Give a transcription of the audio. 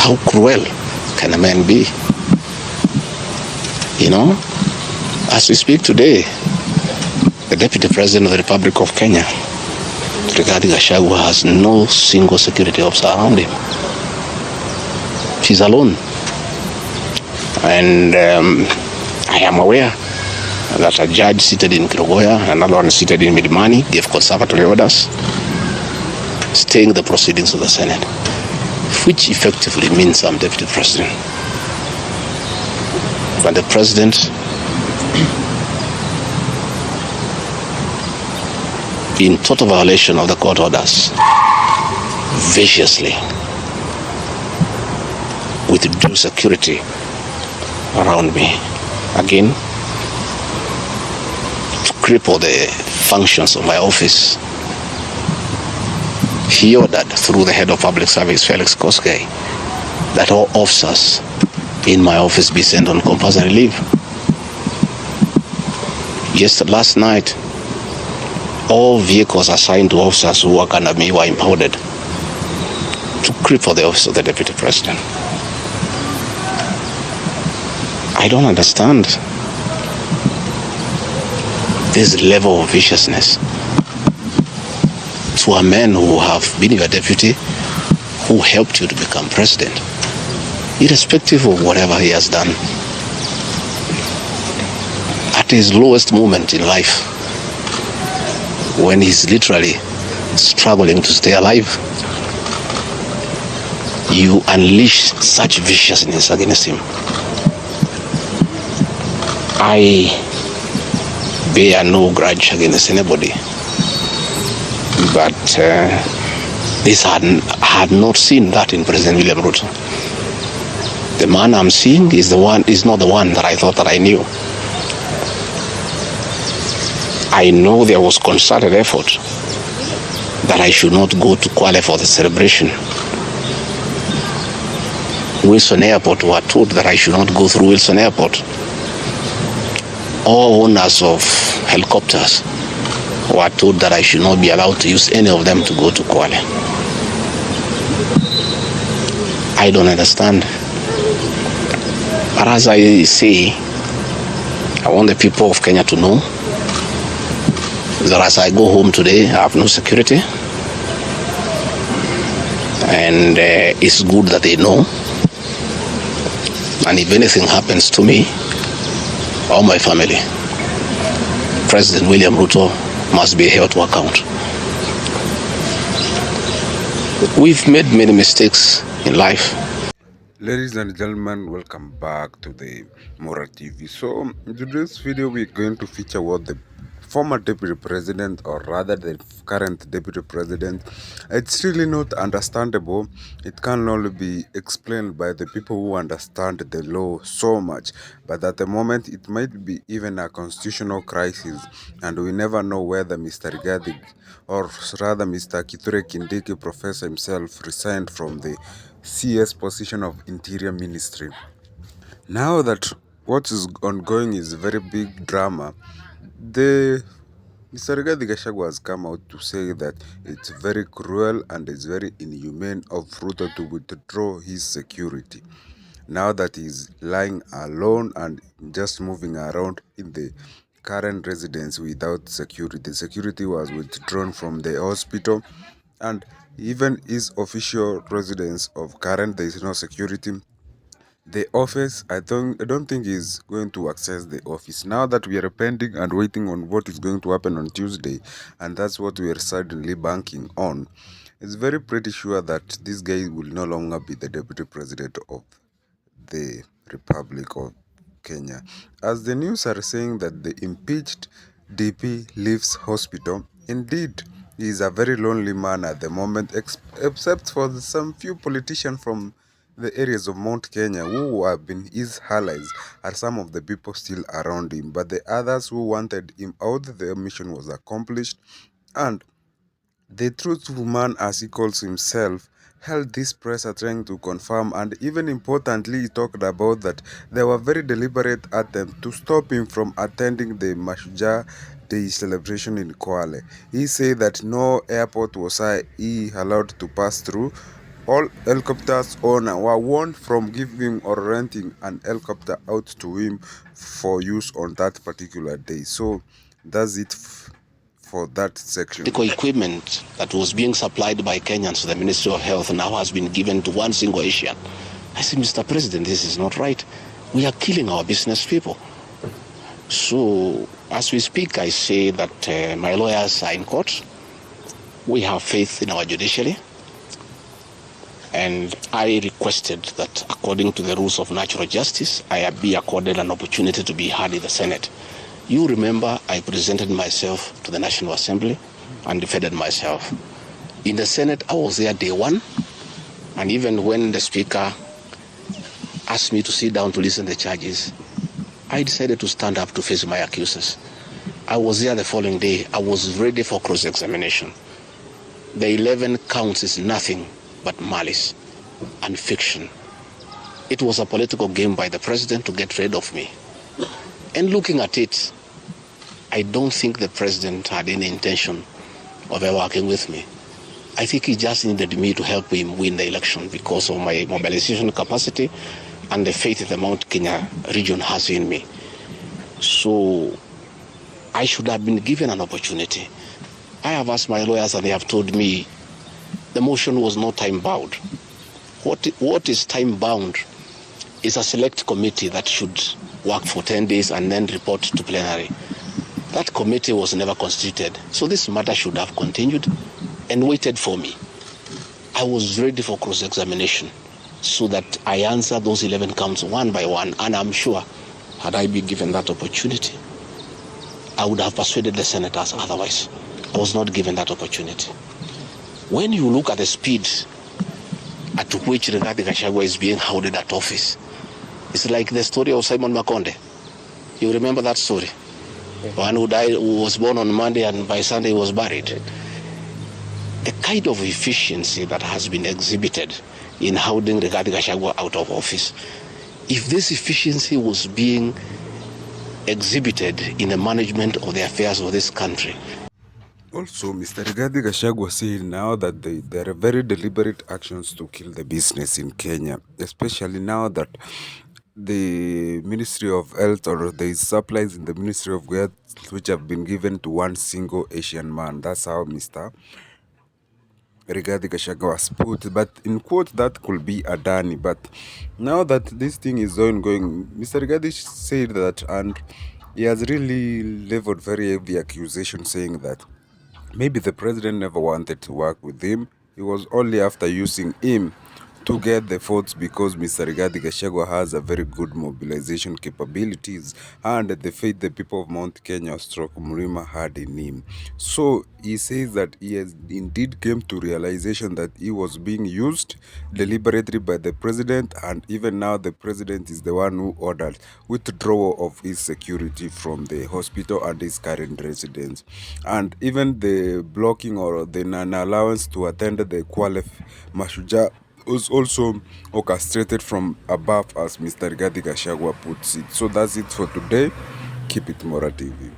How cruel can a man be? You know, as we speak today, the Deputy President of the Republic of Kenya, Gachagua, has no single security officer around him. She's alone. And I am aware that a judge seated in Kirogoya, another one seated in Midimani, gave conservatory orders staying the proceedings of the Senate, which effectively means I'm Deputy President. But the President, in total violation of the court orders, viciously, with due security around me, again, to cripple the functions of my office, he ordered through the head of public service, Felix Koskei, that all officers in my office be sent on compulsory leave. Just last night, all vehicles assigned to officers who work under me were impounded to cripple the office of the Deputy President. I don't understand this level of viciousness to a man who have been your deputy, who helped you to become president, irrespective of whatever he has done. At his lowest moment in life, when he's literally struggling to stay alive, you unleash such viciousness against him. I bear no grudge against anybody, but this had not seen that in President William Ruto. The man I'm seeing is not the one that I thought that I knew. I know there was concerted effort that I should not go to Kwale for the celebration. Wilson Airport were told that I should not go through Wilson Airport. All owners of helicopters were told that I should not be allowed to use any of them to go to Kwale. I don't understand. But as I say, I want the people of Kenya to know that as I go home today, I have no security. And it's good that they know. And if anything happens to me or my family, President William Ruto must be held to account. We've made many mistakes in life. Ladies and gentlemen, welcome back to the Mora TV. So in today's video, we're going to feature what the former deputy president, or rather the current deputy president, it's really not understandable. It can only be explained by the people who understand the law so much, but at the moment it might be even a constitutional crisis, and we never know whether Mr. Rigathi, or rather Mr. Kithure Kindiki, professor himself, resigned from the CS position of Interior Ministry. Now that what is ongoing is a very big drama, Mr. Rigathi Gachagua has come out to say that it's very cruel and it's very inhumane of Ruto to withdraw his security. Now that he's lying alone and just moving around in the current residence without security. The security was withdrawn from the hospital, and even his official residence of Karen, there is no security. The office, I don't think he's going to access the office. Now that we are pending and waiting on what is going to happen on Tuesday, and that's what we are suddenly banking on, it's very pretty sure that this guy will no longer be the deputy president of the Republic of Kenya. As the news are saying that the impeached DP leaves hospital, indeed, he is a very lonely man at the moment, except for some few politicians from the areas of Mount Kenya who have been his allies are some of the people still around him. But the others who wanted him out, their mission was accomplished. And the truthful man, as he calls himself, held this press trying to confirm, and even importantly, he talked about that there were very deliberate attempts to stop him from attending the Mashujaa Day celebration in Kwale. He said that no airport was he allowed to pass through All helicopters owner were warned from giving or renting an helicopter out to him for use on that particular day. So that's it for that section. Medical equipment that was being supplied by Kenyans to the Ministry of Health now has been given to one single Asian. I said, Mr. President, this is not right. We are killing our business people. So as we speak, I say that my lawyers are in court. We have faith in our judiciary. And I requested that according to the rules of natural justice, I be accorded an opportunity to be heard in the Senate. You remember I presented myself to the National Assembly and defended myself. In the Senate, I was there day one. And even when the Speaker asked me to sit down to listen to the charges, I decided to stand up to face my accusers. I was there the following day. I was ready for cross-examination. The 11 counts is nothing but malice and fiction. It was a political game by the president to get rid of me. And looking at it, I don't think the president had any intention of ever working with me. I think he just needed me to help him win the election because of my mobilization capacity and the faith the Mount Kenya region has in me. So I should have been given an opportunity. I have asked my lawyers and they have told me the motion was not time-bound. What is time-bound is a select committee that should work for 10 days and then report to plenary. That committee was never constituted, so this matter should have continued and waited for me. I was ready for cross-examination so that I answer those 11 counts one by one, and I'm sure had I been given that opportunity, I would have persuaded the senators otherwise. I was not given that opportunity. When you look at the speed at which Rigathi Gachagua is being hounded at office, it's like the story of Simon Makonde. You remember that story? One who died, who was born on Monday and by Sunday was buried. The kind of efficiency that has been exhibited in hounding Rigathi Gachagua out of office, if this efficiency was being exhibited in the management of the affairs of this country. Also, Mr. Rigathi Gachagua said now that there are very deliberate actions to kill the business in Kenya, especially now that the Ministry of Health or the supplies in the Ministry of Health which have been given to one single Asian man. That's how Mr. Rigathi Gachagua was put. But in quote, that could be Adani. But now that this thing is ongoing, Mr. Rigathi said that, and he has really leveled very heavy accusation saying that maybe the president never wanted to work with him. It was only after using him to get the votes because Mr. Rigathi Gachagua has a very good mobilization capabilities and the faith the people of Mount Kenya stroke Mrima had in him. So he says that he has indeed came to realization that he was being used deliberately by the president, and even now the president is the one who ordered withdrawal of his security from the hospital and his current residence, and even the blocking or the non-allowance to attend the Kwale Mashuja was also orchestrated from above, as Mr. Rigathi Gachagua puts it. So that's it for today. Keep it Mora TV.